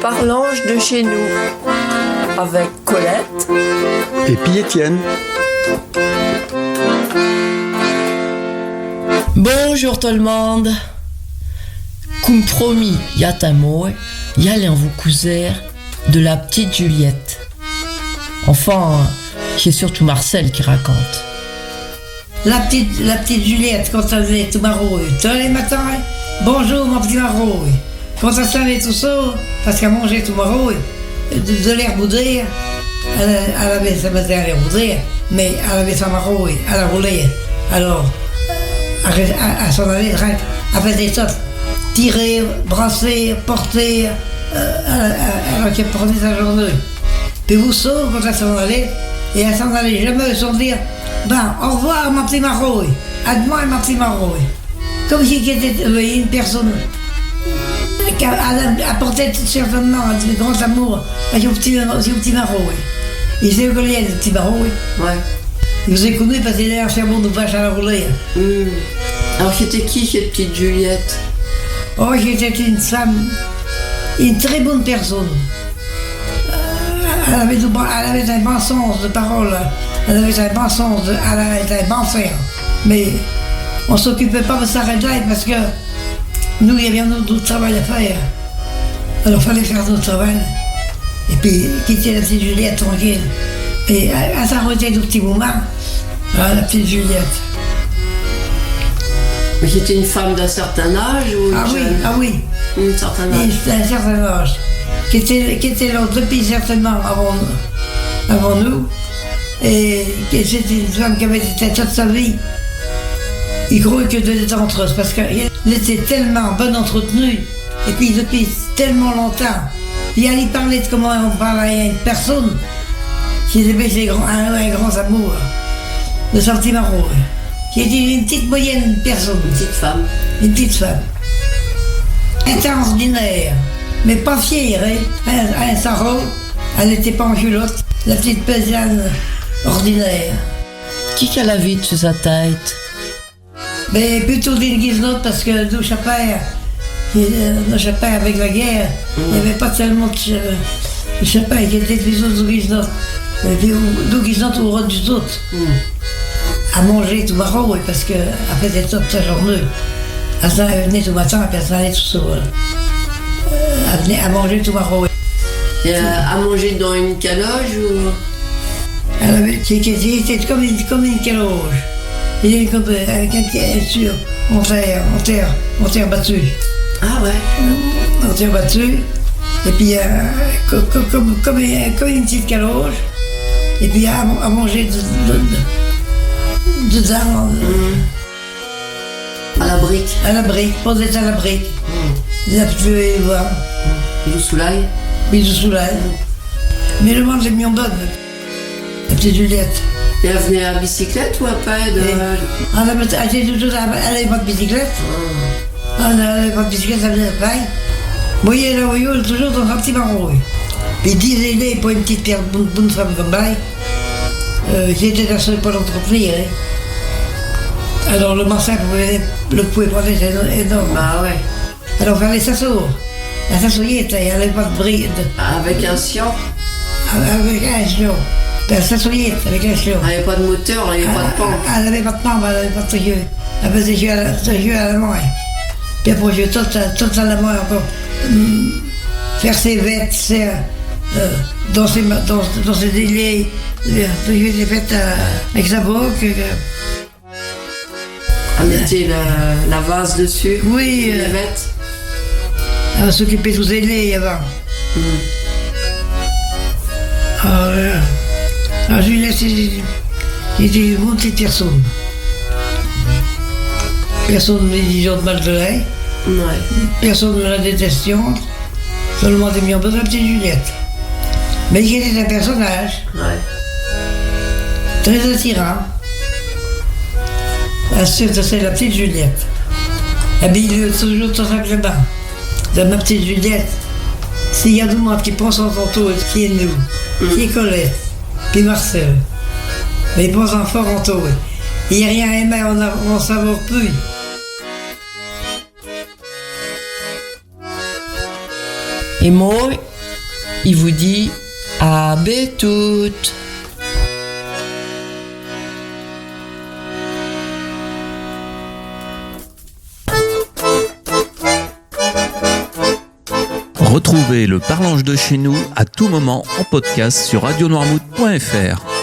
Parlange de chez nous, avec Colette et puis Étienne. Bonjour tout le monde. Comme promis, y a un mot, y a vous couser de la petite Juliette. Enfin, c'est surtout Marcel qui raconte. La petite Juliette, quand elle venait tout marron, tous les matins, bonjour mon petit marron. Quand elle se levait tout ça, parce qu'elle mangeait tout marron, de l'air boudé, elle avait sa matin à l'air boudé, mais elle avait sa marron, elle a roulé. Alors, elle s'en allait direct, elle faisait ça, tirer, brasser, porter, elle prenait sa journée. Puis vous savez, quand elle s'en allait, et elle s'en allait jamais sans dire ben, au revoir mon petit Maroy, à demain mon petit Maroy. Comme si c'était une personne qui apportait certainement un grand amour à son petit Maroy. Il s'est connu le petit Maroy. Ouais. Il vous a connu parce qu'il est un charbon de vache à la rouler. Alors c'était qui cette petite Juliette? Oh, c'était une femme, une très bonne personne. Elle avait un bon sens de parole, elle avait un bon sens, elle avait un bon faire. Mais on ne s'occupait pas de s'arrêter parce que nous, il y avait notre travail à faire. Alors il fallait faire notre travail. Et puis quitter la petite Juliette tranquille. Et elle s'arrêtait du petit moment, la petite Juliette. Mais c'était une femme d'un certain âge ou Ah oui. Un certain âge. D'un certain âge. Qui était là depuis certainement avant nous. Et c'était une femme qui avait été toute sa vie. Il croyait que de détentreuse parce qu'elle était tellement bonne entretenue. Et puis depuis tellement longtemps. Puis elle y parlait de comment on parlait à une personne qui était baissé un grand amour de son petit Marot. Qui était une petite moyenne personne. Une petite femme. Une petite femme. Elle était ordinaire. Mais pas fière, hein? Un sarrau, elle n'était pas en culotte, la petite paysanne ordinaire. Qui a la vie sur sa tête? Mais plutôt d'une guisenote parce que nos chapères avec la guerre, il n'y avait pas tellement de chapères qui étaient des autres guisenotes. Nous guisenotes au rôle des autres. À manger tout marron, parce qu'elle faisait toute sa journée. Elle venait tout matin et elle s'en allait tout seul. Elle venait à manger tout marron. Et à manger dans une caloge ou? C'était comme une caloge. Il est comme sur en terre battue. Ah ouais. En terre battue. Et puis comme une petite caloge. Et puis à manger dedans. À la brique. À la brique, posée à la brique. Là, tu peux voir. Du soleil. Oui, du soleil. Mais le monde, j'ai mis en bonne. La petite Juliette. Et elle venait à bicyclette ou à pas Elle n'avait pas de bicyclette. Elle n'avait pas de bicyclette, elle venait à paille. Moi, elle a voyou toujours dans un petit marron. Puis 10 aînés pour une petite bonne femme comme bail. J'étais la seule pour l'entretenir. Alors le massacre, le pouvait prendre, c'était énorme. Ah ouais. Alors il fallait s'asseoir. Elle s'assoyait, elle n'avait pas de bride. Avec un sion? Avec un sion. Elle s'assoyait avec un sion. Elle n'avait pas de moteur, elle n'avait pas de pompe. Elle n'avait pas de pompe, elle n'avait pas de jeu. Elle faisait jeu à la main. Puis après, jouer toute à la main encore. Faire ses vêtes, dans ses délais, de jouer des vêtes avec sa boque. Elle mettait la vase dessus. Oui. Les vêtes. Elle s'occupait de tous les laits avant. Alors je lui laissais. C'était une bonne petite personne. Personne ne disait de mal de lait. Ouais. Personne ne la détestait. Seulement des millions de la petite Juliette. Mais il était un personnage. Ouais. Très attirant. C'est la petite Juliette. Habille toujours tout simplement. De ma petite Juliette. S'il y a du monde qui pense en tantôt, qui est nous, qui est Colette, puis Marcel. Mais ils pensent en fort en tout. Il n'y a rien à aimer, on savoure plus. Et moi, il vous dit à toutes. Retrouvez le Parlange de chez nous à tout moment en podcast sur radionoirmouth.fr.